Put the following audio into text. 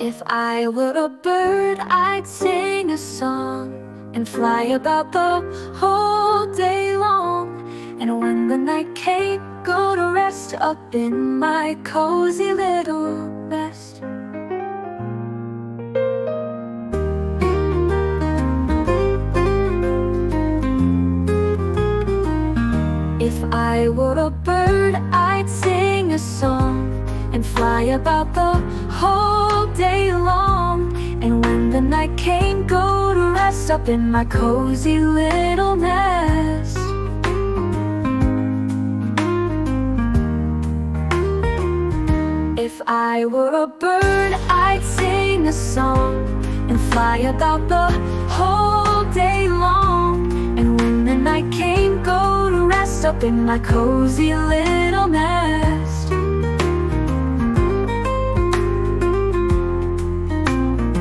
If I were a bird, I'd sing a song and fly about the whole day long. And when the night came, go to rest up in my cozy little nest. If I were a bird, I'd sing a song and fly about the whole day long. And when the night came, go to rest up in my cozy little nest. If I were a bird, I'd sing a song and fly about the whole day long. And when the night came, go to rest up in my cozy little